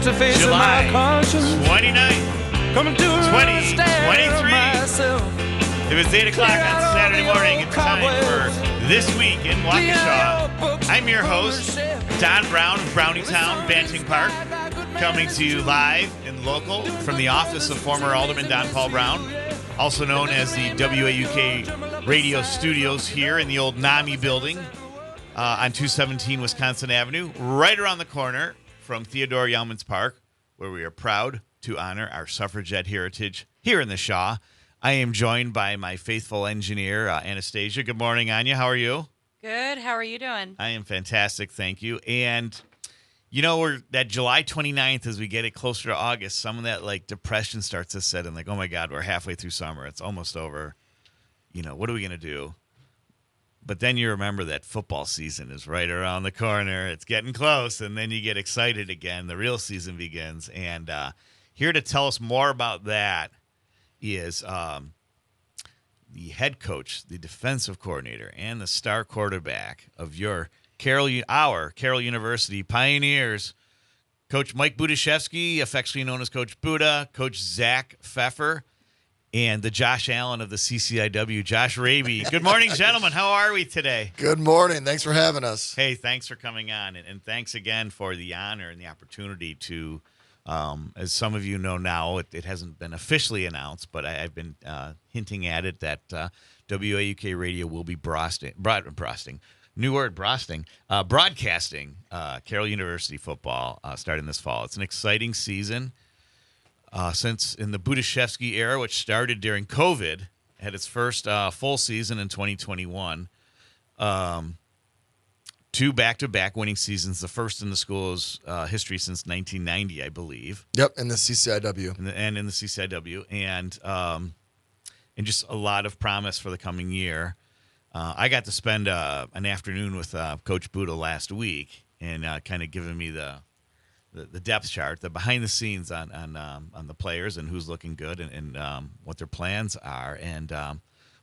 to face July my conscience. 29th, Coming to 2023. It was 8 o'clock on Saturday morning. It's time for This Week in Waukesha. I'm your host, Don Browne of Brownietown, Banting Park, coming to you live and local from the office of former Alderman Don Paul Browne, also known as the WAUK radio studios here in the old NAMI building on 217 Wisconsin Avenue, right around the corner from Theodore Yeomans Park, where we are proud to honor our suffragette heritage here in the Shaw. I am joined by my faithful engineer, Anastasia. Good morning, Anya. How are you? Good. How are you doing? I am fantastic, thank you. And, you know, we're that July 29th, as we get it closer to August, some of that, like, depression starts to set in. Like, oh, my God, we're halfway through summer. It's almost over. You know, what are we going to do? But then you remember that football season is right around the corner. It's getting close, and then you get excited again. The real season begins. And here to tell us more about that is the head coach, the defensive coordinator, and the star quarterback of our Carroll University Pioneers, Coach Mike Budziszewski, affectionately known as Coach Buda, Coach Zak Pfeffer, and the Josh Allen of the CCIW, Josh Raby. Good morning, gentlemen. How are we today? Good morning. Thanks for having us. Hey, thanks for coming on, and thanks again for the honor and the opportunity to, as some of you know now, it hasn't been officially announced, but I've been hinting at it that WAUK Radio will be broadcasting Carroll University football starting this fall. It's an exciting season. Since in the Budziszewski era, which started during COVID, had its first full season in 2021. Two back-to-back winning seasons, the first in the school's history since 1990, I believe. Yep, in the CCIW. And in the CCIW. And just a lot of promise for the coming year. I got to spend an afternoon with Coach Buda last week and kind of giving me the depth chart, the behind the scenes on the players and who's looking good and what their plans are. And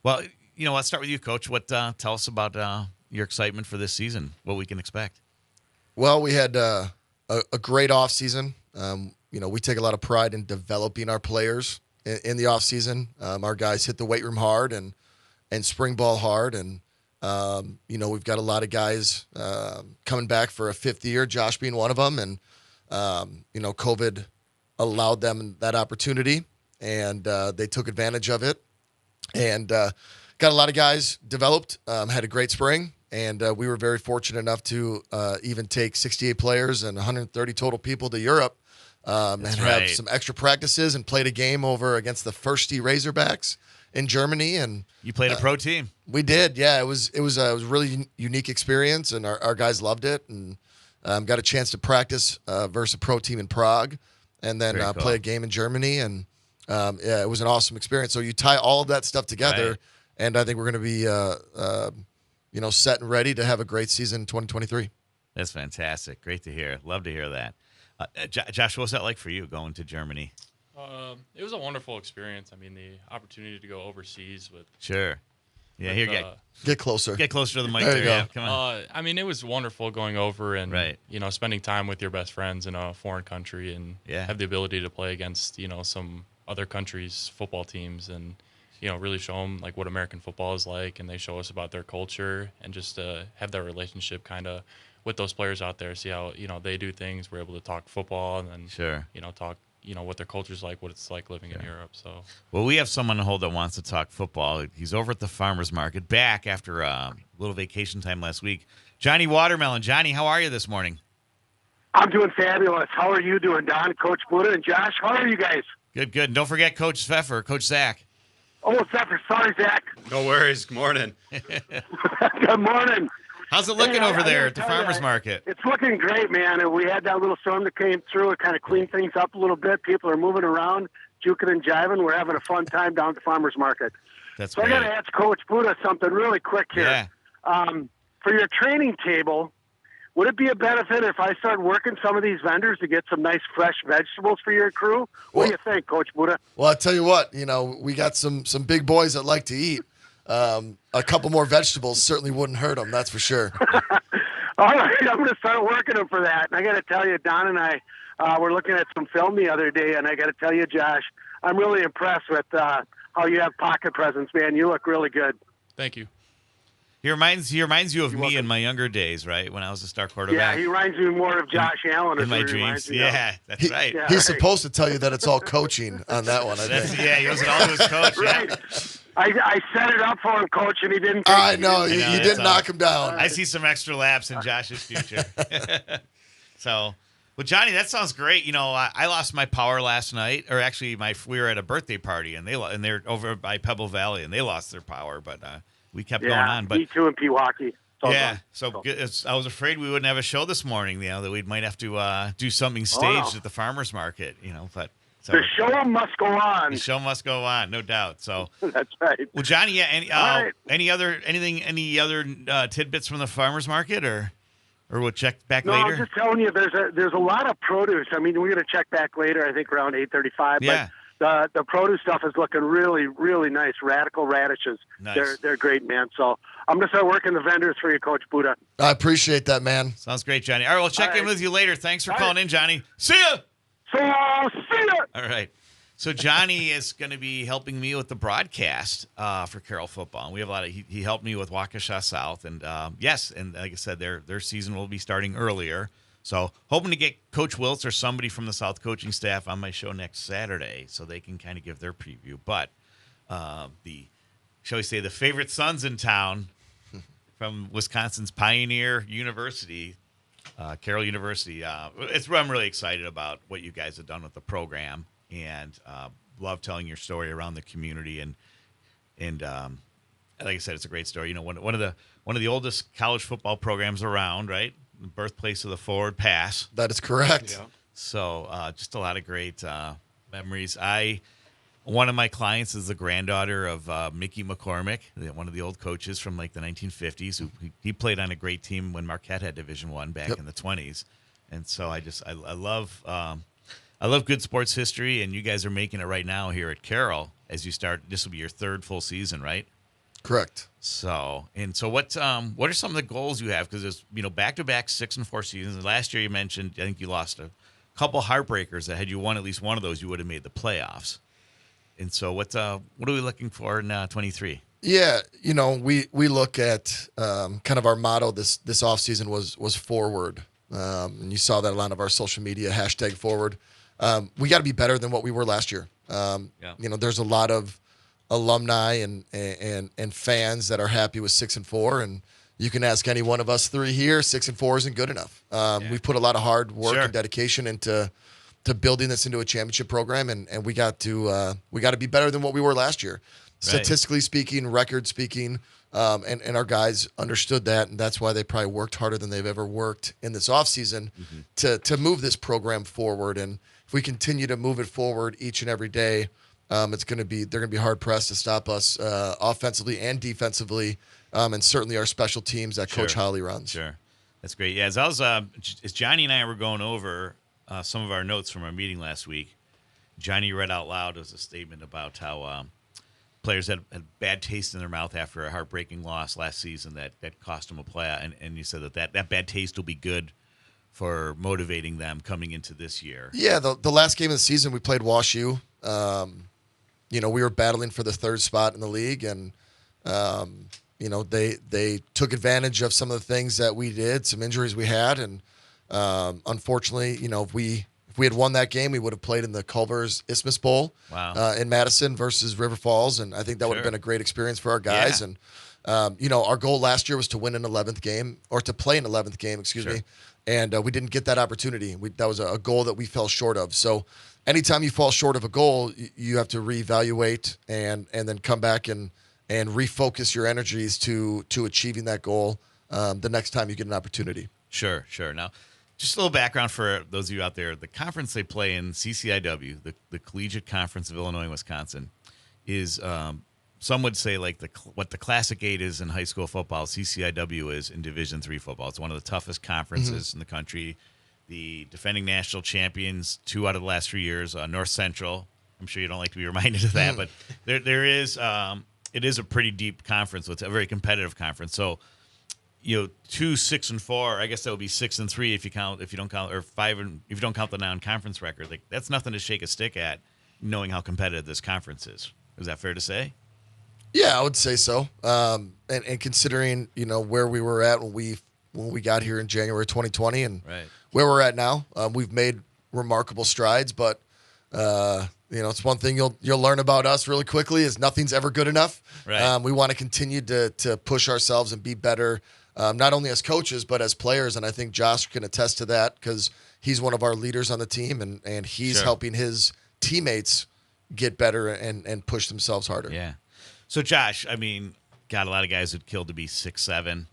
well, you know, let's start with you, Coach. Tell us about your excitement for this season, what we can expect. Well, we had a great off season. You know, we take a lot of pride in developing our players in the off season. Our guys hit the weight room hard and spring ball hard, and you know, we've got a lot of guys coming back for a fifth year. Josh being one of them, and you know, COVID allowed them that opportunity, and they took advantage of it, and got a lot of guys developed, had a great spring, and we were very fortunate enough to even take 68 players and 130 total people to Europe and have some extra practices and played a game over against the Firsty Razorbacks in Germany. And you played a pro team. We did, yeah. It was a really unique experience, and our guys loved it, and got a chance to practice versus a pro team in Prague, and then cool. Play a game in Germany, and yeah, it was an awesome experience. So you tie all of that stuff together, and I think we're going to be you know, set and ready to have a great season in 2023. That's fantastic. Great to hear. Love to hear that. Josh, what was that like for you going to Germany? It was a wonderful experience. I mean, the opportunity to go overseas with Sure. Yeah, here, get closer. Get closer to the mic there. There, you go. Yeah, come on. I mean, it was wonderful going over and, you know, spending time with your best friends in a foreign country and have the ability to play against, you know, some other countries' football teams and, you know, really show them, like, what American football is like, and they show us about their culture and just have that relationship kind of with those players out there, see how, you know, they do things. We're able to talk football and then, you know, talk, you know, what their culture's like, what it's like living in Europe. So, well, we have someone on hold that wants to talk football. He's over at the farmer's market, back after a little vacation time last week. Johnny Watermelon. Johnny, how are you this morning? I'm doing fabulous. How are you doing, Don, Coach Buda, and Josh? How are you guys? Good, good. And don't forget Coach Pfeffer, Coach Zak. Oh, Pfeffer. Sorry, Zak. No worries. Good morning. Good morning. How's it looking over there at the farmer's market? It's looking great, man. And we had that little storm that came through. It kind of cleaned things up a little bit. People are moving around, juking and jiving. We're having a fun time down at the farmer's market. That's so great. I got to ask Coach Buda something really quick here. Yeah. For your training table, would it be a benefit if I start working some of these vendors to get some nice fresh vegetables for your crew? What do you think, Coach Buda? Well, I'll tell you what, you know, we got some big boys that like to eat. A couple more vegetables certainly wouldn't hurt them, that's for sure. All right, I'm going to start working them for that. And I got to tell you, Don and I were looking at some film the other day, and I got to tell you, Josh, I'm really impressed with how you have pocket presence, man. You look really good. Thank you. He reminds you of me in my younger days, right? When I was a star quarterback. Yeah, he reminds me more of Josh Allen. In my dreams. Yeah, that's right. He's right. Supposed to tell you that it's all coaching on that one, I think. Yeah, he owes it all to his coach. Right. Yeah. I set it up for him, Coach, and he didn't. I know. You didn't knock him down. I see some extra laps in Josh's future. So, well, Johnny, that sounds great. You know, I lost my power last night, or actually, we were at a birthday party, and they're over by Pebble Valley, and they lost their power, but we kept going on. But me too in Pewaukee. I was afraid we wouldn't have a show this morning. You know, that we might have to do something staged at the farmers market. You know, but. So, the show must go on. The show must go on, no doubt. So that's right. Well, Johnny, yeah. Any other tidbits from the farmers market, or we'll check back later? No, I'm just telling you, there's a lot of produce. I mean, we're going to check back later. I think around 8:35. Yeah. But the produce stuff is looking really, really nice. Radical radishes. Nice. They're great, man. So I'm going to start working the vendors for you, Coach Buda. I appreciate that, man. Sounds great, Johnny. All right, we'll check in with you later. Thanks for calling in, Johnny. See ya. So see ya. All right. So Johnny is going to be helping me with the broadcast for Carroll Football. And we have a lot of he helped me with Waukesha South, and yes, and like I said, their season will be starting earlier. So hoping to get Coach Wiltz or somebody from the South coaching staff on my show next Saturday, so they can kind of give their preview. But shall we say, the favorite sons in town from Wisconsin's Pioneer University. Carroll University. I'm really excited about what you guys have done with the program, and love telling your story around the community. And like I said, it's a great story. You know, one of the oldest college football programs around, right? The birthplace of the forward pass. That is correct. Yeah. So just a lot of great memories. One of my clients is the granddaughter of Mickey McCormick, one of the old coaches from like the 1950s. He played on a great team when Marquette had Division I back in the 20s. And so I love good sports history, and you guys are making it right now here at Carroll as you start. This will be your third full season, right? Correct. So what are some of the goals you have? Because there's back-to-back 6-4 seasons. Last year you mentioned, I think you lost a couple heartbreakers that had you won at least one of those, you would have made the playoffs. And so what are we looking for in 23? Yeah, we look at kind of our motto this offseason was forward. And you saw that a lot of our social media, #forward. We got to be better than what we were last year. There's a lot of alumni and fans that are happy with 6-4, and you can ask any one of us three here, 6-4 isn't good enough. We've put a lot of hard work and dedication into building this into a championship program, and we got to be better than what we were last year. Right. Statistically speaking, record speaking, and our guys understood that, and that's why they probably worked harder than they've ever worked in this offseason to move this program forward. And if we continue to move it forward each and every day, they're going to be hard pressed to stop us offensively and defensively, and certainly our special teams that Coach Holly runs. Sure, that's great. Yeah, as Johnny and I were going over some of our notes from our meeting last week, Johnny read out loud as a statement about how players had bad taste in their mouth after a heartbreaking loss last season that cost them a playoff, and you said that bad taste will be good for motivating them coming into this year. Yeah, the last game of the season we played WashU. We were battling for the third spot in the league, and they took advantage of some of the things that we did, some injuries we had, and unfortunately, if we had won that game, we would have played in the Culver's Isthmus Bowl in Madison versus River Falls, and I think that would have been a great experience for our guys. And our goal last year was to win an 11th game, or to play an 11th game, excuse me, and we didn't get that opportunity. That was a goal that we fell short of. So anytime you fall short of a goal, you have to reevaluate and then come back and refocus your energies to achieving that goal the next time you get an opportunity. Sure. Now, just a little background for those of you out there. The conference they play in, CCIW, the Collegiate Conference of Illinois and Wisconsin, is some would say like what the Classic 8 is in high school football, CCIW is in Division III football. It's one of the toughest conferences in the country. The defending national champions 2 out of the last 3 years, North Central. I'm sure you don't like to be reminded of that, but it is a pretty deep conference. It's a very competitive conference. So 2 6-4. I guess that would be 6-3 if you don't count, or 5 if you don't count the non-conference record. Like that's nothing to shake a stick at, knowing how competitive this conference is. Is that fair to say? Yeah, I would say so. And considering where we were at when we got here in January 2020, and where we're at now, we've made remarkable strides. But it's one thing you'll learn about us really quickly is nothing's ever good enough. Right. We want to continue to push ourselves and be better, not only as coaches but as players. And I think Josh can attest to that because he's one of our leaders on the team, and he's helping his teammates get better and push themselves harder. Yeah. So Josh, I mean, got a lot of guys who'd kill to be 6'7".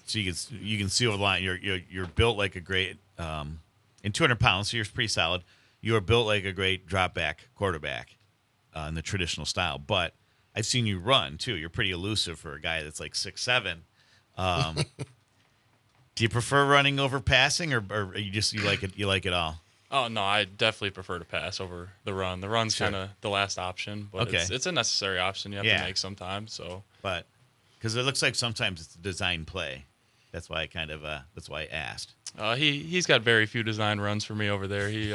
So you can see over the line. You're built like a great in 200 pounds. So you're pretty solid. You are built like a great drop back quarterback in the traditional style. But I've seen you run too. You're pretty elusive for a guy that's like 6'7". Do you prefer running over passing, or you like it all? Oh no, I definitely prefer to pass over the run. The run's kind of the last option, but it's a necessary option you have to make sometimes. So, but because it looks like sometimes it's a design play. That's why I asked. He's got very few design runs for me over there. He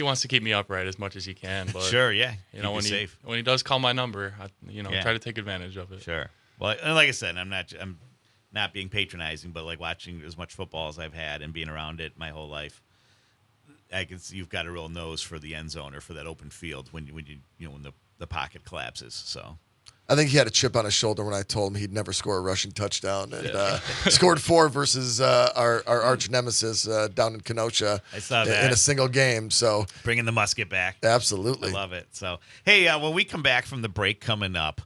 wants to keep me upright as much as he can. But sure, yeah. When he does call my number, I try to take advantage of it. Sure. Well, and like I said, I'm not being patronizing, but like watching as much football as I've had and being around it my whole life, I can see you've got a real nose for the end zone or for that open field when the pocket collapses. So. I think he had a chip on his shoulder when I told him he'd never score a rushing touchdown, and scored 4 versus our arch nemesis down in Kenosha. I saw that in a single game. So bringing the musket back, absolutely, I love it. So hey, when we come back from the break coming up,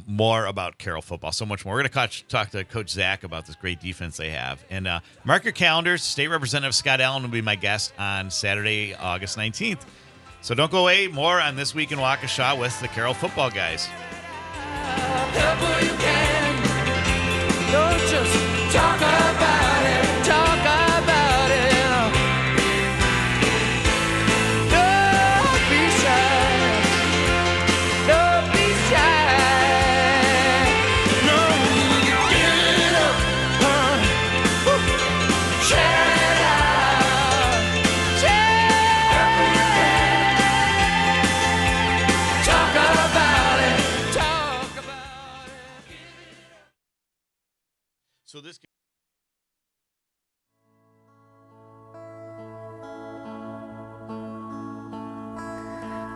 more about Carroll football, so much more. We're going to talk to Coach Zak about this great defense they have, and mark your calendars. State Representative Scott Allen will be my guest on Saturday, August 19th. So don't go away. More on This Week in Waukesha with the Carroll football guys. Help all you can. Don't just talk about it. Talk about it. Don't be shy. Don't be shy. No, get up. Shout it out. Help all you can. Talk about it. Talk about it. So this.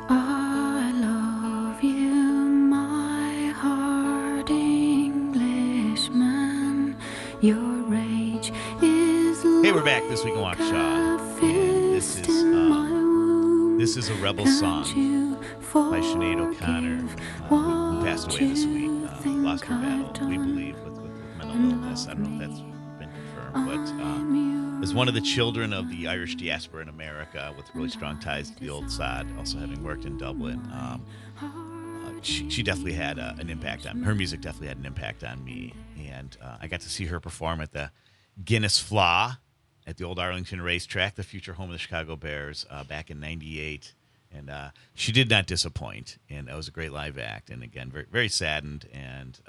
I love you, my hard Englishman. Your rage is Hey, we're back this week in Waukesha, and this is a Rebel song by Sinead O'Connor, who passed away this week. Lost her battle, we believe, with mental illness. I don't know if that's been confirmed, but as one of the children of the Irish diaspora in America with really strong ties to the old sod, also having worked in Dublin, she definitely had an impact on her music. Definitely had an impact on me, and I got to see her perform at the Guinness Flaw at the old Arlington racetrack, the future home of the Chicago Bears, back in '98. And she did not disappoint, and it was a great live act. And again, very, very saddened. And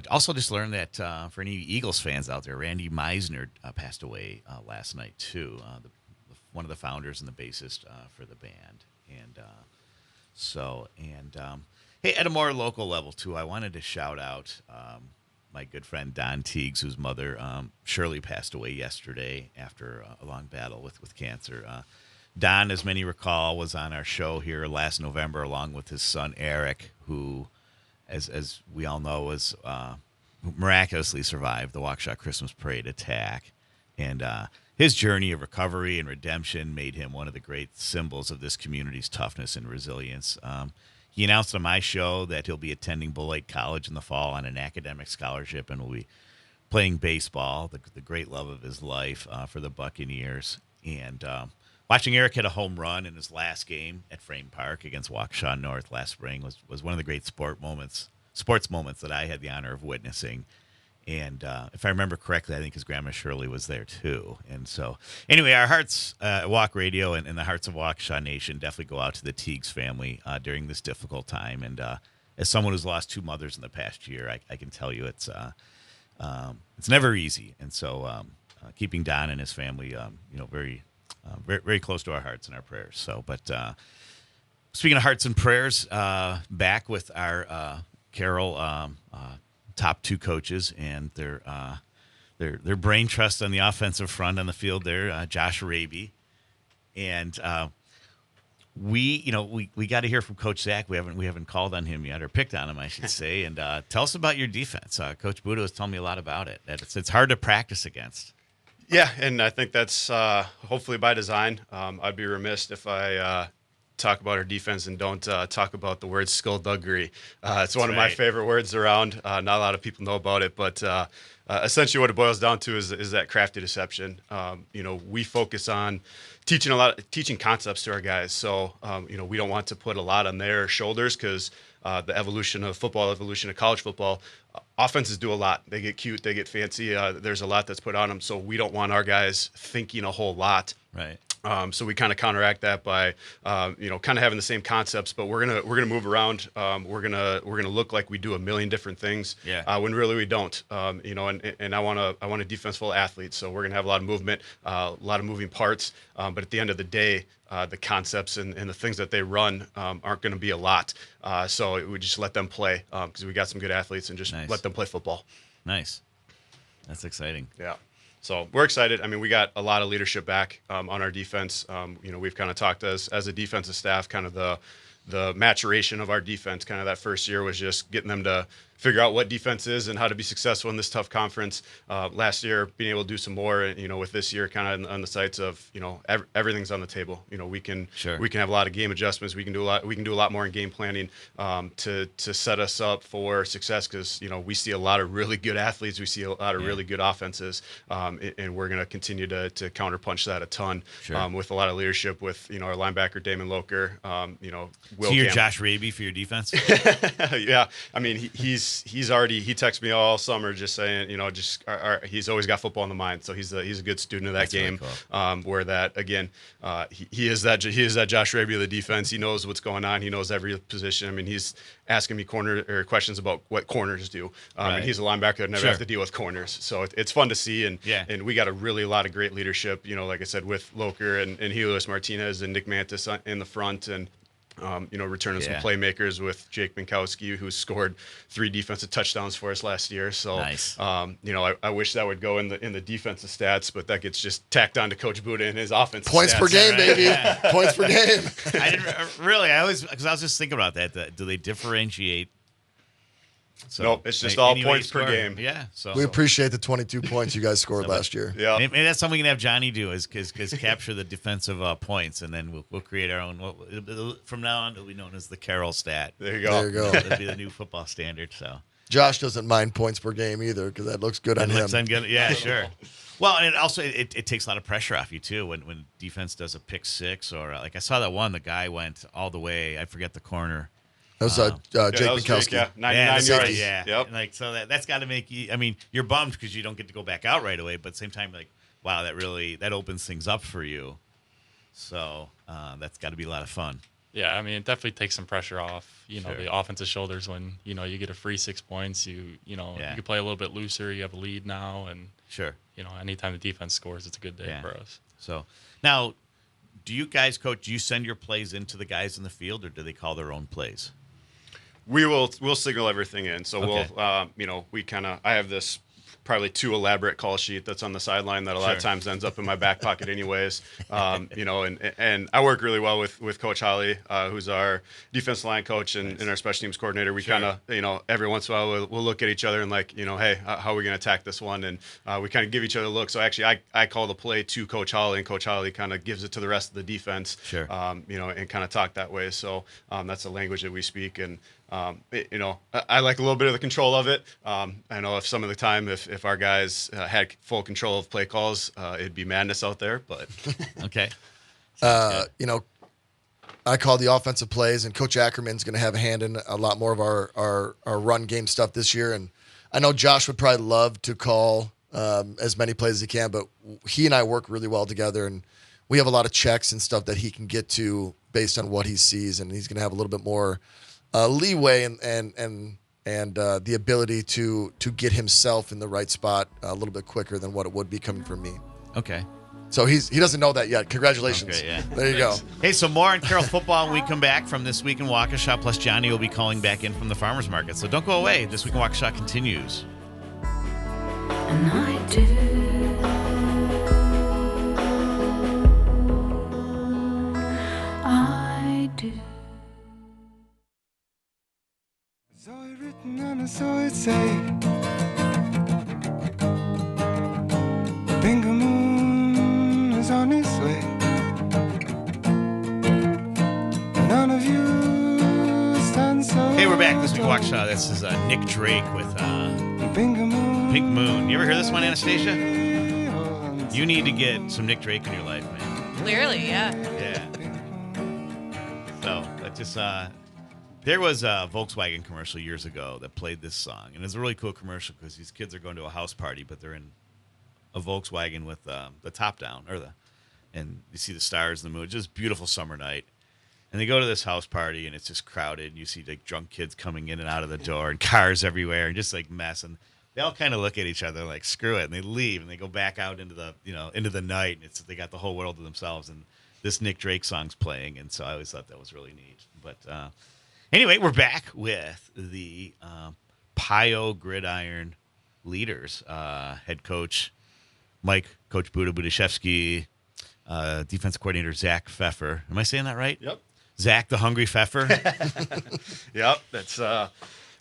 also just learned that for any Eagles fans out there, Randy Meisner passed away last night too. One of the founders and the bassist for the band. And hey, at a more local level too, I wanted to shout out my good friend Don Teagues, whose mother Shirley passed away yesterday after a long battle with cancer. Don, as many recall, was on our show here last November along with his son Eric, who, as we all know, was miraculously survived the Waukesha Christmas Parade attack. And his journey of recovery and redemption made him one of the great symbols of this community's toughness and resilience. He announced on my show that he'll be attending Beloit College in the fall on an academic scholarship and will be playing baseball, the great love of his life, for the Buccaneers. And watching Eric hit a home run in his last game at Frame Park against Waukesha North last spring was one of the great sports moments that I had the honor of witnessing. And if I remember correctly, I think his grandma Shirley was there too. And so, anyway, our hearts at Walk Radio and the hearts of Waukesha Nation definitely go out to the Teagues family during this difficult time. And as someone who's lost 2 mothers in the past year, I can tell you it's never easy. And so keeping Don and his family, very, very close to our hearts and our prayers. So, but speaking of hearts and prayers, back with our Carroll top two coaches and their brain trust on the offensive front on the field there, Josh Raby. And we got to hear from Coach Zak. We haven't called on him yet, or picked on him, I should say. And tell us about your defense. Coach Buda was telling me a lot about it. It's hard to practice against. Yeah, and I think that's hopefully by design. I'd be remiss if I talk about our defense and don't talk about the word skullduggery. It's one of my favorite words around. Not a lot of people know about it, but essentially what it boils down to is that crafty deception. We focus on teaching concepts to our guys. So, we don't want to put a lot on their shoulders because the evolution of football, evolution of college football, offenses do a lot. They get cute, they get fancy. There's a lot that's put on them. So we don't want our guys thinking a whole lot. Right. So we kind of counteract that by, kind of having the same concepts, but we're gonna move around. We're gonna look like we do a million different things. Yeah. When really we don't. And I want a defense full of athletes. So we're gonna have a lot of movement, a lot of moving parts. But at the end of the day, the concepts and the things that they run aren't going to be a lot. So we just let them play because we got some good athletes and just let them play football. Nice. That's exciting. Yeah. So we're excited. I mean, we got a lot of leadership back on our defense. We've kind of talked as a defensive staff, kind of the maturation of our defense. Kind of that first year was just getting them to figure out what defense is and how to be successful in this tough conference. Last year, being able to do some more, with this year kind of on the sights of, everything's on the table. We can have a lot of game adjustments. We can do a lot more in game planning to set us up for success because, we see a lot of really good athletes. We see a lot of really good offenses. And we're going to continue to counterpunch that a ton with a lot of leadership with, our linebacker, Damon Loker, Will So you're Campbell. Josh Raby for your defense? Yeah. I mean, he texted me all summer just saying, he's always got football in the mind. So he's a good student of that game. Really cool. Where that again, he is that Josh Raby of the defense. He knows what's going on. He knows every position. I mean, he's asking me questions about what corners do. And he's a linebacker that never have to deal with corners. So it's fun to see. And we got a lot of great leadership. Like I said, with Loker and Helios Martinez and Nick Mantis in the front and. Returning some playmakers with Jake Minkowski, who scored 3 defensive touchdowns for us last year. So, nice. I wish that would go in the defensive stats, but that gets just tacked on to Coach Buda and his offensive points stats. Per game, baby. Yeah. Points per game. I didn't really. I was just thinking about that. Do they differentiate? So nope, it's just all points per game. Yeah, so we appreciate the 22 points you guys scored last year. Yeah, maybe that's something we can have Johnny do is capture the defensive points, and then we'll create our own. From now on, it'll be known as the Carroll stat. There you go. That'll be the new football standard. So Josh doesn't mind points per game either because that looks good on him. Yeah, sure. Well, and it takes a lot of pressure off you too when defense does a pick six or like I saw that one. The guy went all the way. I forget the corner. That was Jake Minkowski. 99 yards. Yeah. Yep. Like so that's got to make you. I mean, you're bummed because you don't get to go back out right away, but at the same time, like, wow, that opens things up for you. So that's got to be a lot of fun. Yeah, I mean, it definitely takes some pressure off, the offensive shoulders when you get a free 6 points. You can play a little bit looser. You have a lead now, and anytime the defense scores, it's a good day for us. So now, do you guys, Coach? Do you send your plays into the guys in the field, or do they call their own plays? We'll signal everything in. So we'll, I have this probably too elaborate call sheet that's on the sideline that a lot of times ends up in my back pocket anyways. And I work really well with Coach Holly, who's our defensive line coach and our special teams coordinator. We kind of, every once in a while we'll look at each other and like, hey, how are we going to attack this one? And we kind of give each other a look. So actually I call the play to Coach Holly and Coach Holly kind of gives it to the rest of the defense, and kind of talk that way. So that's the language that we speak. And, I like a little bit of the control of it. I know if some of the time, if our guys had full control of play calls, it'd be madness out there, but. Okay. I call the offensive plays, and Coach Ackerman's going to have a hand in a lot more of our run game stuff this year. And I know Josh would probably love to call as many plays as he can, but he and I work really well together, and we have a lot of checks and stuff that he can get to based on what he sees, and he's going to have a little bit more leeway and and the ability to get himself in the right spot a little bit quicker than what it would be coming from me. Okay. So he doesn't know that yet. Congratulations. Okay, yeah. There you go. Hey, so more on Carroll football when we come back from This Week in Waukesha, plus Johnny will be calling back in from the farmers market. So don't go away. This Week in Waukesha continues. And I do. I do. I saw it written and I saw it say, Bingo Moon is on its way. None of you stand so. Hey, we're back. This Week in Waukesha. This is Nick Drake with Bingo Moon. Pink Moon. You ever hear this one, Anastasia? You need to get some Nick Drake in your life, man. Clearly, yeah. Yeah. So that just there was a Volkswagen commercial years ago that played this song, and it's a really cool commercial because these kids are going to a house party, but they're in a Volkswagen with the top down, and you see the stars in the moon. Just beautiful summer night, and they go to this house party, and it's just crowded. And you see like drunk kids coming in and out of the door, and cars everywhere, and just like mess. And they all kind of look at each other like screw it, and they leave, and they go back out into the night. And they got the whole world to themselves, and this Nick Drake song's playing, and so I always thought that was really neat. But anyway, we're back with the Pio Gridiron Leaders head coach Coach Buda, Budziszewski, defense coordinator Zak Pfeffer. Am I saying that right? Yep. Zak the Hungry Pfeffer. Yep. That's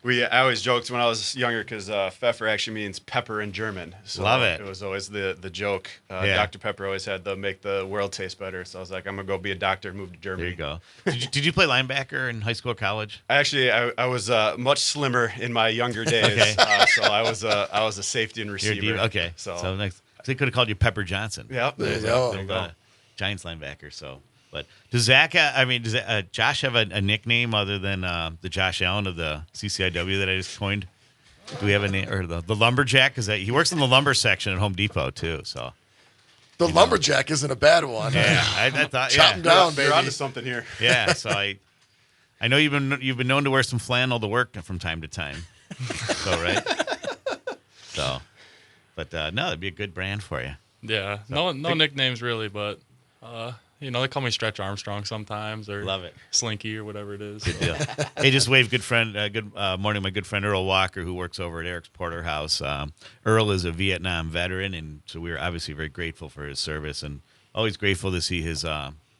I always joked when I was younger because Pfeffer actually means pepper in German. So Love it. It was always the joke. Yeah. Dr. Pepper always had the make the world taste better. So I was like, I'm gonna go be a doctor and move to Germany. There you go. Did you play linebacker in high school or college? Actually, I was much slimmer in my younger days. Okay. So I was a safety and You're receiver. okay. So next, they could have called you Pepper Johnson. Yep. There you go. There you go. Giants linebacker. So, but does Zach? Does Josh have a nickname other than the Josh Allen of the CCIW that I just coined? Do we have a name or the lumberjack? Because he works in the lumber section at Home Depot too. So The lumberjack isn't a bad one. yeah, I thought Chop him down, baby. You're onto something here. Yeah, so I know you've been known to wear some flannel to work from time to time. So right. So, but no, that'd be a good brand for you. Yeah, no nicknames really, but they call me Stretch Armstrong sometimes, or Love it. Slinky or whatever it is. Good deal. Hey, just wave good morning, my good friend Earl Walker, who works over at Eric's Porterhouse. Earl is a Vietnam veteran, and so we're obviously very grateful for his service, and always grateful to see his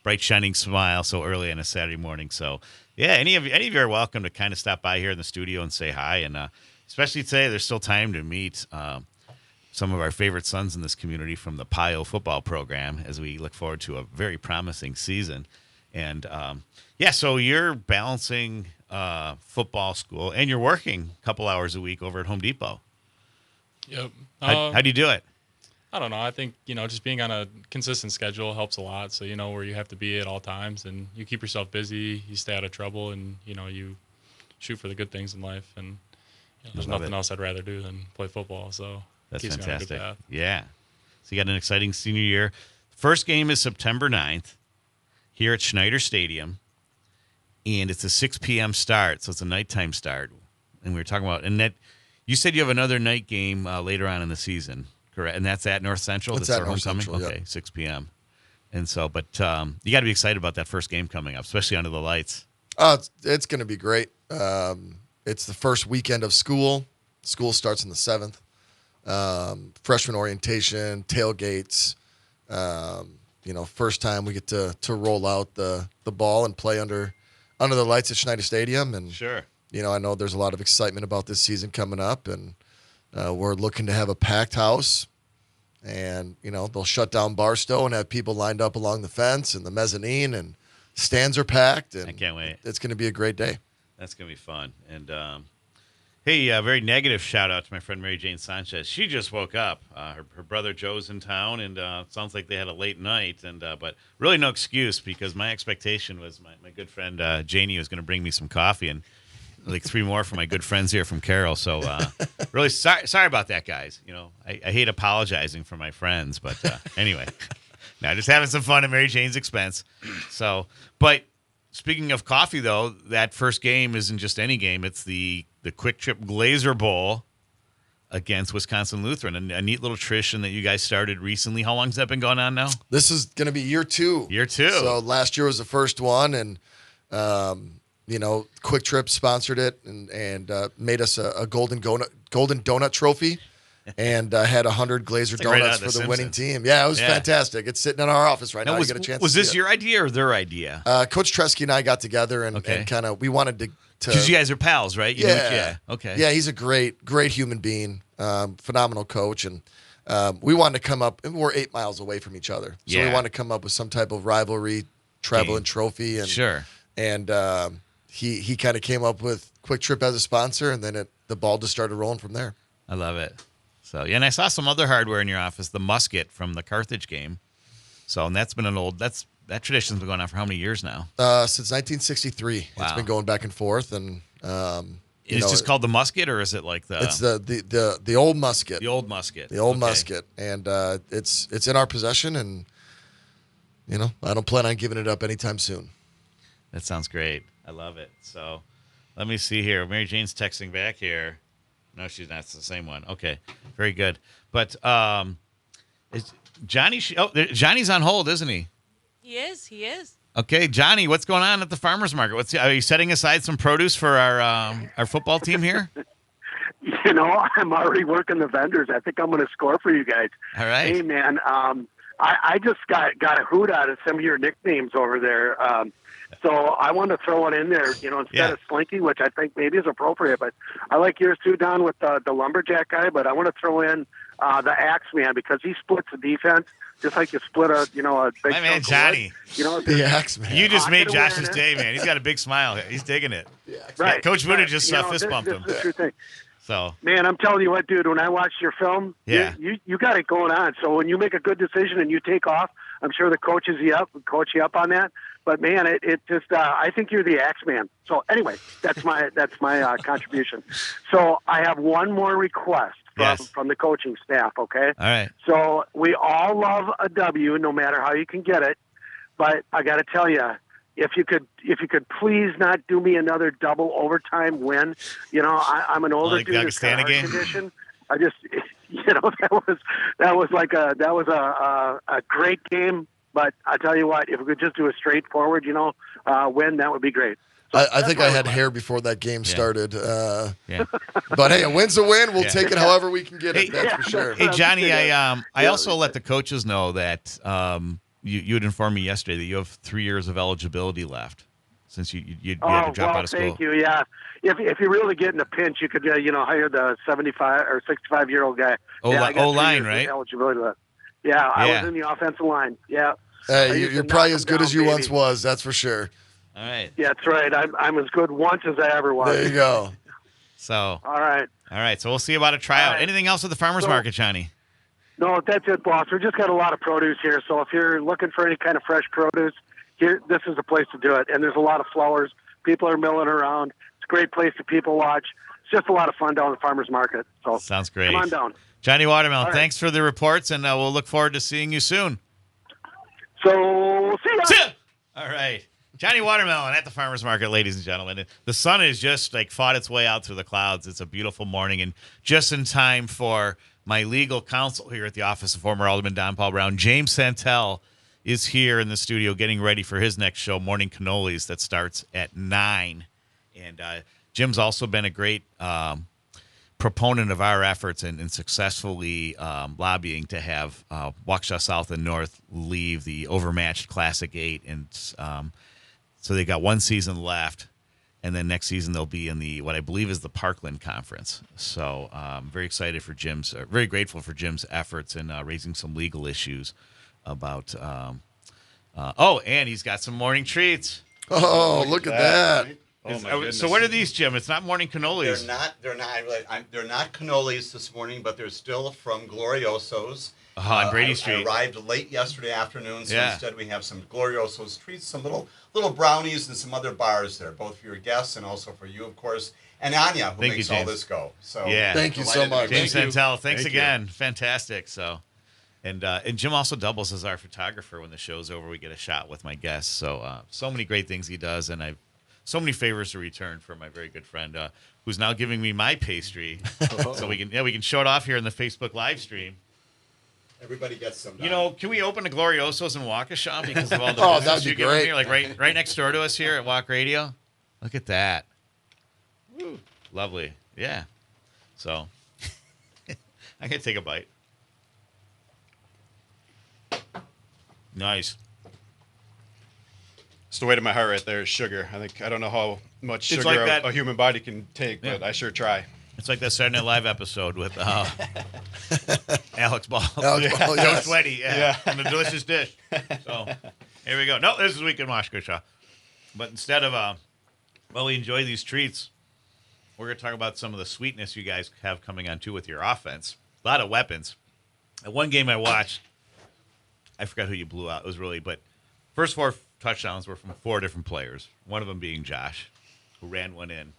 bright, shining smile so early on a Saturday morning. So, yeah, any of you are welcome to kind of stop by here in the studio and say hi, and especially today, there's still time to meet some of our favorite sons in this community from the Pio football program as we look forward to a very promising season. And, so you're balancing football school and you're working a couple hours a week over at Home Depot. Yep. How do you do it? I don't know. I think, just being on a consistent schedule helps a lot. So, where you have to be at all times and you keep yourself busy, you stay out of trouble, and, you shoot for the good things in life. And there's nothing else I'd rather do than play football. So that's keeps me on a good fantastic. path. Yeah. So you got an exciting senior year. First game is September 9th here at Schneider Stadium, and it's a 6 p.m. start, so it's a nighttime start. And we were talking about, and that you said you have another night game later on in the season, correct? And that's at North Central? That's at North Central, okay, 6 p.m. And so, but you got to be excited about that first game coming up, especially under the lights. It's going to be great. It's the first weekend of school. School starts on the 7th. Freshman orientation, tailgates. First time we get to roll out the ball and play under the lights at Schneider Stadium. And sure, I know there's a lot of excitement about this season coming up, and we're looking to have a packed house. And they'll shut down Barstow and have people lined up along the fence and the mezzanine, and stands are packed. And I can't wait. It's going to be a great day. That's going to be fun. And hey, very negative shout out to my friend Mary Jane Sanchez. She just woke up. Her brother Joe's in town, and it sounds like they had a late night. And but really no excuse, because my expectation was my good friend Janie was going to bring me some coffee and like 3 more from my good friends here from Carroll. So really sorry about that, guys. I hate apologizing for my friends, but anyway, now just having some fun at Mary Jane's expense. So, but speaking of coffee, though, that first game isn't just any game. It's the the Quick Trip Glazer Bowl against Wisconsin Lutheran, a neat little tradition that you guys started recently. How long has that been going on now? This is going to be year 2. Year 2. So last year was the first one, and Quick Trip sponsored it and made us a golden donut trophy, and had 100 Glazer donuts for the winning team. Yeah, it was fantastic. It's sitting in our office right now. You get a chance. Was this your idea or their idea? Coach Tresky and I got together and kind of we wanted to. Because you guys are pals, right? Okay. Yeah, he's a great human being, phenomenal coach, and we wanted to come up. And we're 8 miles away from each other, so we wanted to come up with some type of rivalry, travel and trophy, and And he kind of came up with Quick Trip as a sponsor, and then the ball just started rolling from there. I love it. So and I saw some other hardware in your office, the musket from the Carthage game. So and that's been that tradition's been going on for how many years now? Since 1963. Wow. It's been going back and forth, and it's just called the musket, or is it like the? It's the old musket. The old musket. The old musket, and it's in our possession, and I don't plan on giving it up anytime soon. That sounds great. I love it. So, let me see here. Mary Jane's texting back here. No, she's not. It's the same one. Okay, very good. But is Johnny? Johnny's on hold, isn't he? He is. Okay, Johnny, what's going on at the farmers market? Are you setting aside some produce for our football team here? I'm already working the vendors. I think I'm going to score for you guys. All right. Hey, man, I just got a hoot out of some of your nicknames over there. So I want to throw it in there, instead of Slinky, which I think maybe is appropriate. But I like yours too, Don, with the lumberjack guy. But I want to throw in the Axe Man, because he splits the defense just like you split a big. My man Johnny, the Axe Man. You just made Josh's day, man. He's got a big smile. He's digging it. Right. Coach Buda just fist bumped him. This is the true thing. So, man, I'm telling you what, dude. When I watched your film, you got it going on. So when you make a good decision and you take off, I'm sure the coach you up on that. But man, it just I think you're the Axe Man. So anyway, that's my contribution. So I have one more request from the coaching staff. Okay. All right. So we all love a W, no matter how you can get it. But I got to tell you, if you could please not do me another double overtime win. I'm an older dude with a heart condition. I just, that was a great game. But I tell you what, if we could just do a straightforward, win, that would be great. So I think I had hair before that game started. But hey, a win's a win. We'll take it however we can get it. That's for sure. Hey, Johnny, I also let the coaches know that you had informed me yesterday that you have 3 years of eligibility left since you had to drop out of school. Thank you. Yeah, if you really get in a pinch, you could hire the 75 or 65-year-old guy. O-line, right? Eligibility left. Yeah, I was in the offensive line. Yeah. Hey, you're probably as good as you once was. That's for sure. All right. Yeah, that's right. I'm as good once as I ever was. There you go. So. All right. So we'll see about a tryout. Right. Anything else at the farmers market, Johnny? No, that's it, boss. We just got a lot of produce here. So if you're looking for any kind of fresh produce, this is the place to do it. And there's a lot of flowers. People are milling around. It's a great place to people watch. It's just a lot of fun down at the farmers market. So sounds great. Come on down. Johnny Watermelon, thanks for the reports, and we'll look forward to seeing you soon. So, see ya. All right. Johnny Watermelon at the farmers market, ladies and gentlemen. The sun has just fought its way out through the clouds. It's a beautiful morning, and just in time for my legal counsel here at the office of former Alderman Don Paul Browne, James Santel, is here in the studio getting ready for his next show, Morning Cannolis, that starts at 9. And Jim's also been a great proponent of our efforts and successfully lobbying to have Waukesha South and North leave the overmatched Classic 8. And so they got one season left, and then next season they'll be in what I believe is the Parkland Conference. So very excited for very grateful for Jim's efforts in raising some legal issues about and he's got some morning treats. Oh, look at that. So what are these, Jim? It's not morning cannolis. They're not cannolis this morning, but they're still from Glorioso's. On Brady Street. I arrived late yesterday afternoon, so instead we have some Glorioso's treats, some little brownies, and some other bars there, both for your guests and also for you, of course, and Anya, who makes all this go. So thank you so much, James Santel. Thanks again. Fantastic. So. And Jim also doubles as our photographer when the show's over. We get a shot with my guests. So so many great things he does, and I've so many favors to return for my very good friend. who's now giving me my pastry, so we can show it off here in the Facebook live stream. Everybody gets some. Can we open the Gloriosos in Waukesha because of all the Oh, business that'd be you're giving great. here, like right next door to us here at Walk Radio? Look at that. Woo, lovely. Yeah. So I can take a bite. Nice. It's the weight of my heart right there is sugar. I don't know how much It's sugar like a human body can take, but I sure try. It's like that Saturday Night Live episode with Alex Ball. Ball, Joe yes. Sweaty, and the delicious dish. So here we go. No, this is Week in Waukesha. But instead of, we enjoy these treats, we're going to talk about some of the sweetness you guys have coming on, too, with your offense. A lot of weapons. At one game I watched, I forgot who you blew out. It was really, but first 4 touchdowns were from 4 different players, one of them being Josh, who ran one in.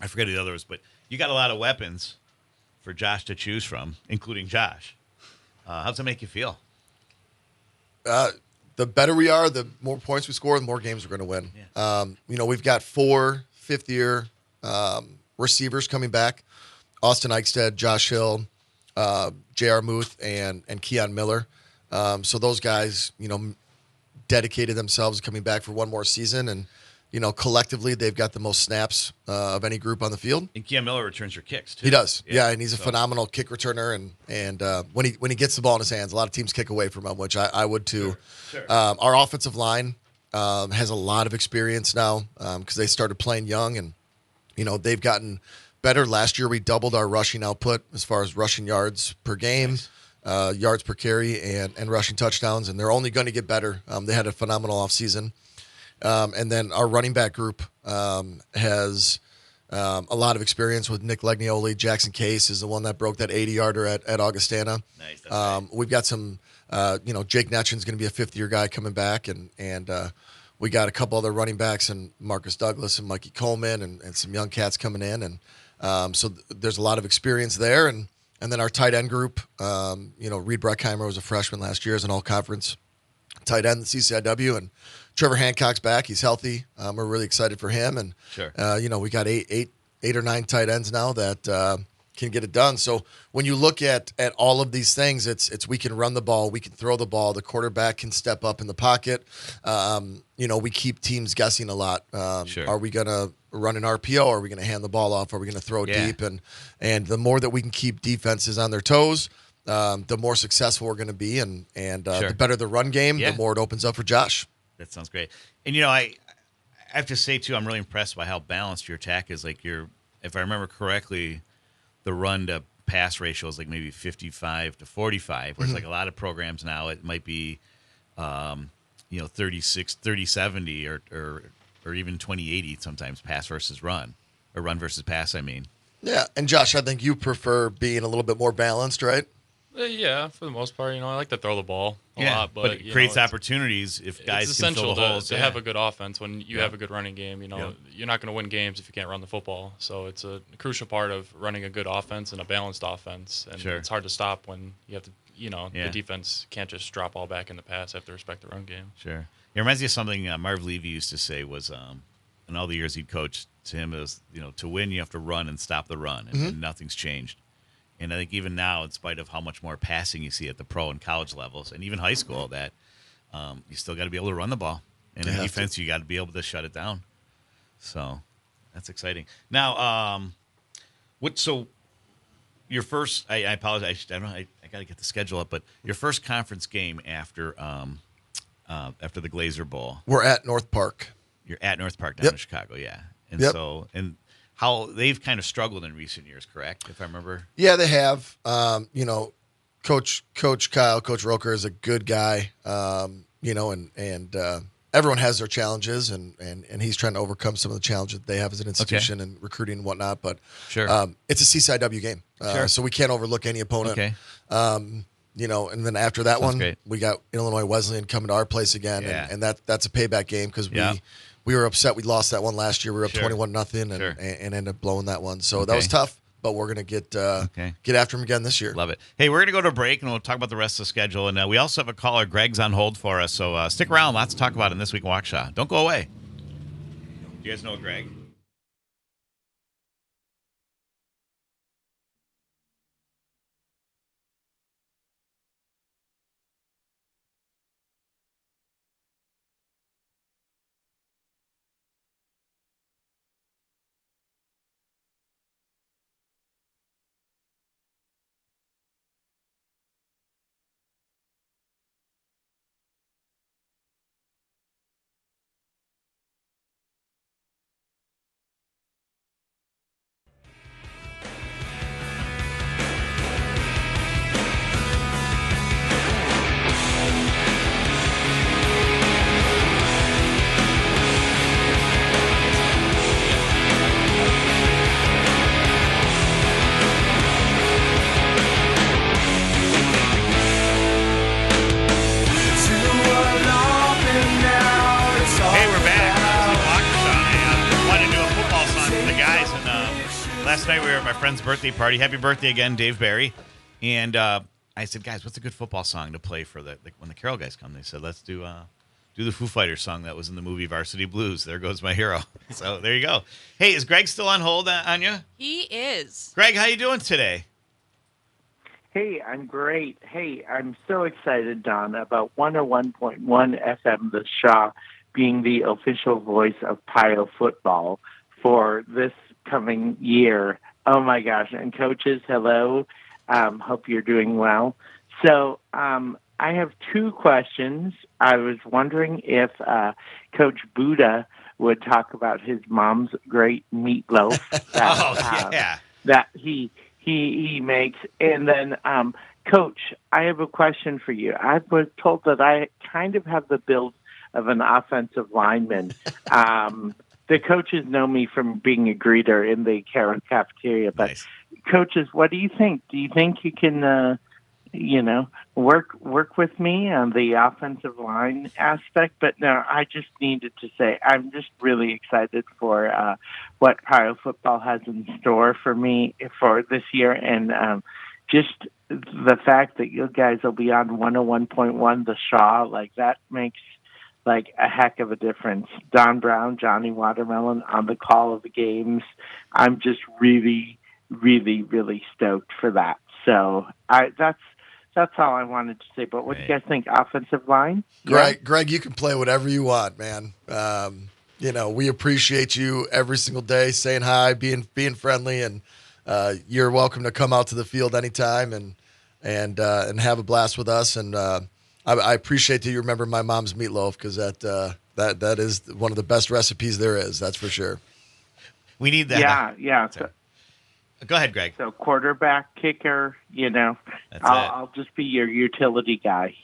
I forget who the other was, but you got a lot of weapons for Josh to choose from, including Josh. How does it make you feel? The better we are, the more points we score, the more games we're going to win. Yeah. We've got 4 fifth-year receivers coming back: Austin Eichstead, Josh Hill, J.R. Muth, and Keon Miller. So those guys, dedicated themselves coming back for one more season, and collectively they've got the most snaps of any group on the field. And Keon Miller returns your kicks too. He does, yeah, and he's a phenomenal kick returner. And when he gets the ball in his hands, a lot of teams kick away from him, which I would too. Sure. Our offensive line has a lot of experience now because they started playing young, and they've gotten better. Last year we doubled our rushing output as far as rushing yards per game. Nice. Yards per carry and rushing touchdowns, and they're only going to get better. They had a phenomenal offseason. And then our running back group has a lot of experience with Nick Legnioli. Jackson Case is the one that broke that 80-yarder at Augustana. Nice. That's right. We've got some, Jake Netchin's going to be a fifth-year guy coming back, and we got a couple other running backs, and Marcus Douglas and Mikey Coleman and some young cats coming in. And so there's a lot of experience there. And then our tight end group, Reed Breckheimer was a freshman last year as an all-conference tight end at CCIW, and Trevor Hancock's back. He's healthy. We're really excited for him. And, sure. We got eight or 9 tight ends now that can get it done. So when you look at all of these things, it's we can run the ball, we can throw the ball, the quarterback can step up in the pocket. We keep teams guessing a lot. Sure. Are we going to run an RPO? Are we going to hand the ball off? Are we going to throw deep? And the more that we can keep defenses on their toes, the more successful we're going to be. And Sure. the better the run game, the more it opens up for Josh. That sounds great. And, I have to say, too, I'm really impressed by how balanced your attack is. Like, if I remember correctly, the run-to-pass ratio is like maybe 55 to 45, whereas like a lot of programs now, it might be, 30-70 or even 20-80 sometimes, pass versus run, or run versus pass, I mean. Yeah, and Josh, I think you prefer being a little bit more balanced, right? Yeah, for the most part, I like to throw the ball a lot, but it creates opportunities if guys it's can fill essential the holes. to have a good offense when you have a good running game. You're not going to win games if you can't run the football. So it's a crucial part of running a good offense and a balanced offense. And it's hard to stop when you have to. The defense can't just drop all back in the pass. They have to respect the run game. Sure. It reminds me of something Marv Levy used to say was, in all the years he'd coached, to him is, to win you have to run and stop the run, and nothing's changed. And I think even now, in spite of how much more passing you see at the pro and college levels, and even high school, that you still got to be able to run the ball. And in defense, you got to be able to shut it down. So that's exciting. Now, so your first, I apologize, I don't know, I got to get the schedule up, but your first conference game after the Glazer Bowl. We're at North Park. You're at North Park down in Chicago, yeah. And how they've kind of struggled in recent years, correct? If I remember. Yeah, they have. Coach Kyle, Coach Roker is a good guy. And everyone has their challenges, and he's trying to overcome some of the challenges that they have as an institution and recruiting and whatnot. But it's a CCIW game, so we can't overlook any opponent. Okay. And then after that great. we got Illinois Wesleyan coming to our place again, and that's a payback game because we were upset. We lost that one last year. We were up 21-0 and ended up blowing that one. So that was tough, but we're going to get after him again this year. Love it. Hey, we're going to go to a break, and we'll talk about the rest of the schedule. And we also have a caller. Greg's on hold for us, so stick around. Lots to talk about in This Week in Waukesha. Don't go away. Do you guys know Greg? last night we were at my friend's birthday party. Happy birthday again, Dave Barry. And I said, guys, what's a good football song to play for when the Carroll guys come? They said, let's do the Foo Fighters song that was in the movie Varsity Blues. There Goes My Hero. So there you go. Hey, is Greg still on hold, Anya? He is. Greg, how you doing today? Hey, I'm great. Hey, I'm so excited, Don, about 101.1 FM The Shaw being the official voice of Pio Football for this coming year. Oh, my gosh. And coaches, hello. Hope you're doing well. So I have two questions. I was wondering if Coach Buda would talk about his mom's great meatloaf that he makes. And then, Coach, I have a question for you. I was told that I kind of have the build of an offensive lineman. The coaches know me from being a greeter in the Carroll cafeteria, but nice. Coaches, what do you think? Do you think you can, work with me on the offensive line aspect? But no, I just needed to say I'm just really excited for what Pio Football has in store for me for this year, and just the fact that you guys will be on 101.1 The Shaw, like that makes like a heck of a difference. Don Browne, Johnny Watermelon on the call of the games. I'm just really, really, really stoked for that. So that's all I wanted to say. But what do you guys think? Offensive line? Greg, you can play whatever you want, man. We appreciate you every single day, saying hi, being friendly, and you're welcome to come out to the field anytime and have a blast with us. And I appreciate that you remember my mom's meatloaf, because that is one of the best recipes there is. That's for sure. We need that. Yeah. So, go ahead, Greg. So quarterback, kicker, I'll just be your utility guy,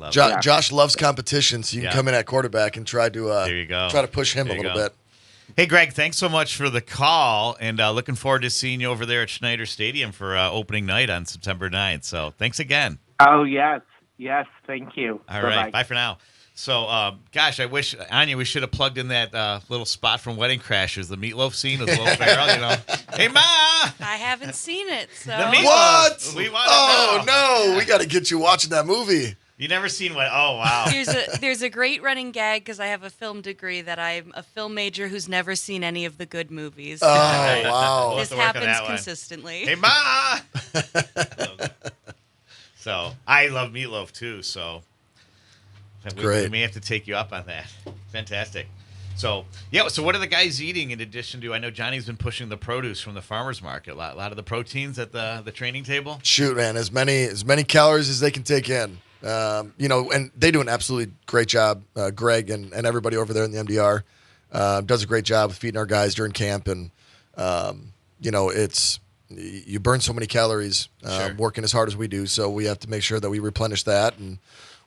Josh loves competition, so you can come in at quarterback and try to there you go. Try to push him a little bit. Hey, Greg, thanks so much for the call, and looking forward to seeing you over there at Schneider Stadium for opening night on September 9th. So thanks again. Oh, yes. Yes, thank you. All right, bye for now. So, gosh, I wish, Anya, we should have plugged in that little spot from Wedding Crashers, the meatloaf scene with Will Ferrell, Hey, Ma! I haven't seen it, so. What? We want to know. No, we got to get you watching that movie. You never seen what? Oh, wow. There's a great running gag because I have a film degree that I'm a film major who's never seen any of the good movies. Oh, wow. This happens consistently. Hey, Ma! So, I love meatloaf, too, so we may have to take you up on that. Fantastic. So, so what are the guys eating in addition to, I know Johnny's been pushing the produce from the farmer's market, a lot of the proteins at the training table? Shoot, man, as many calories as they can take in. And they do an absolutely great job. Greg and everybody over there in the MDR does a great job of feeding our guys during camp. And, you burn so many calories working as hard as we do. So we have to make sure that we replenish that. And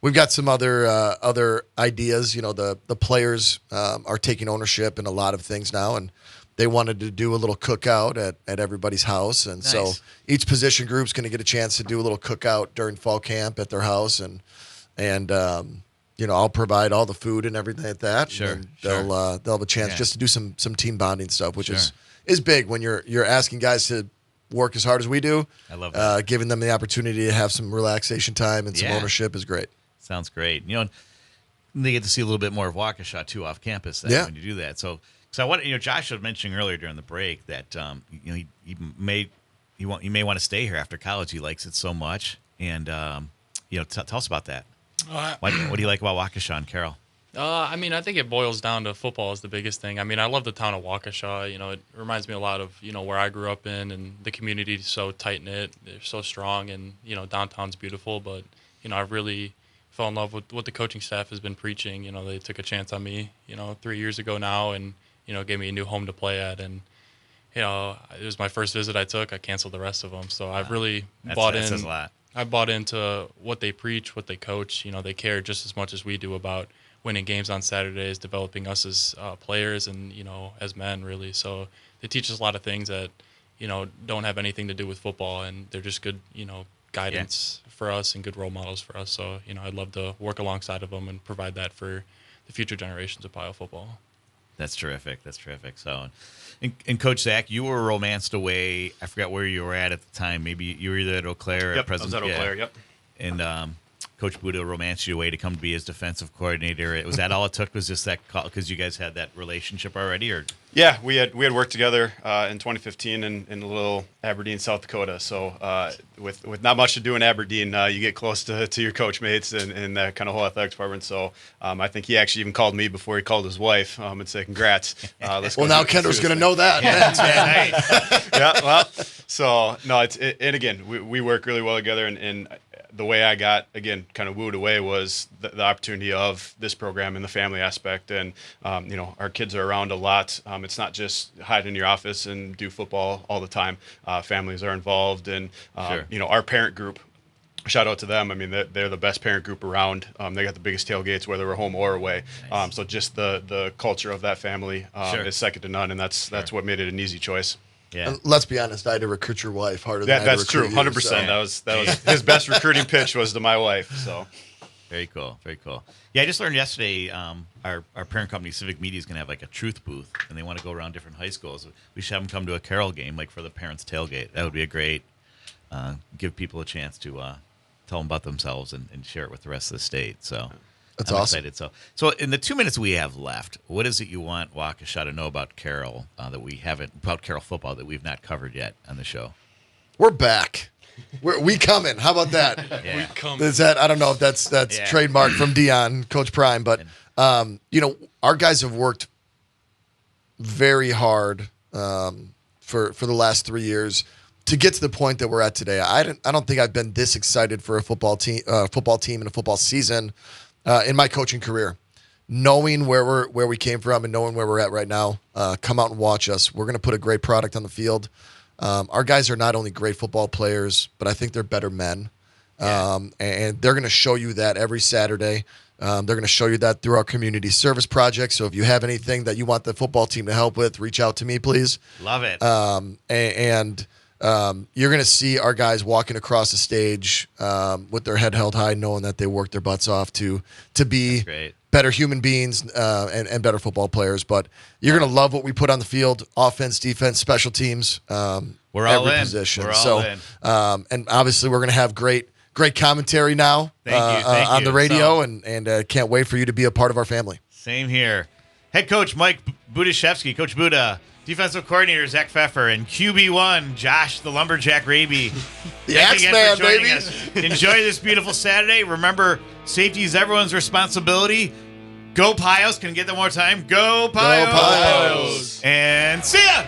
we've got some other ideas. The players are taking ownership in a lot of things now. And they wanted to do a little cookout at everybody's house. And so each position group's going to get a chance to do a little cookout during fall camp at their house. And I'll provide all the food and everything like that. Sure. And they'll have a chance just to do some team bonding stuff, which is big when you're asking guys to work as hard as we do. I love that. Giving them the opportunity to have some relaxation time and some ownership is great. Sounds great. They get to see a little bit more of Waukesha too off campus when you do that. So I want Josh was mentioning earlier during the break that he may want to stay here after college. He likes it so much, and tell us about that. What do you like about Waukesha and Carroll? I think it boils down to football is the biggest thing. I love the town of Waukesha. It reminds me a lot of, where I grew up in, and the community is so tight-knit. They're so strong, and, downtown's beautiful. But, I really fell in love with what the coaching staff has been preaching. They took a chance on me, 3 years ago now, and, gave me a new home to play at. And, it was my first visit I took. I canceled the rest of them. So I've really bought in. That says a lot. I bought into what they preach, what they coach. They care just as much as we do about winning games on Saturdays, developing us as players and, as men, really. So they teach us a lot of things that, don't have anything to do with football, and they're just good, guidance for us and good role models for us. So, I'd love to work alongside of them and provide that for the future generations of Pio football. That's terrific. So, and Coach Zach, you were romanced away. I forgot where you were at the time. Maybe you were either at Eau Claire or Yep, President. I was at Eau Claire, yep. And Coach Buda romanced you away to come to be his defensive coordinator. Was that all it took? Was just that call because you guys had that relationship already, or? Yeah, we had worked together in 2015 in a little Aberdeen, South Dakota. So with not much to do in Aberdeen, you get close to your coach mates and that kind of whole athletics department. So I think he actually even called me before he called his wife and said, "Congrats." Well, now Kendra's going to know that. Yeah, well, so no, and again, we work really well together, and the way I got, again, kind of wooed away was the opportunity of this program and the family aspect. And, our kids are around a lot. It's not just hide in your office and do football all the time. Families are involved. And, our parent group, shout out to them. I mean, they're the best parent group around. They got the biggest tailgates, whether we're home or away. Nice. So just the culture of that family is second to none. And that's what made it an easy choice. Yeah. And let's be honest, I had to recruit your wife harder than I had to recruit you. That's true, 100%. So. That was his best recruiting pitch was to my wife. So very cool. Yeah, I just learned yesterday our parent company, Civic Media, is going to have like a truth booth, and they want to go around different high schools. We should have them come to a Carroll game, like for the parents' tailgate. That would be a great give people a chance to tell them about themselves and share it with the rest of the state. So. That's I'm awesome. Excited. So in the 2 minutes we have left, what is it you want Waukesha to know about Carroll that we haven't, about Carroll football that we've not covered yet on the show? We're back. We coming. How about that? Yeah. We coming. Is that, I don't know if that's trademark from Dion, Coach Prime, but our guys have worked very hard for the last 3 years to get to the point that we're at today. I don't think I've been this excited for a football team and a football season in my coaching career. Knowing where we came from and knowing where we're at right now, come out and watch us. We're going to put a great product on the field. Our guys are not only great football players, but I think they're better men. And they're going to show you that every Saturday. They're going to show you that through our community service project. So if you have anything that you want the football team to help with, reach out to me, please. Love it. You're going to see our guys walking across the stage with their head held high, knowing that they worked their butts off to be better human beings and better football players. But you're going to love what we put on the field: offense, defense, special teams. We're all in. Position. We're all in. And obviously we're going to have great commentary now on the radio, and can't wait for you to be a part of our family. Same here. Head coach Mike Budziszewski, Coach Buda. Defensive coordinator Zak Pfeffer, and QB1 Josh the Lumberjack Raby. The Axeman, baby. Enjoy this beautiful Saturday. Remember, safety is everyone's responsibility. Go Pios. Can I get that one more time? Go Pios. Go Pios. And see ya.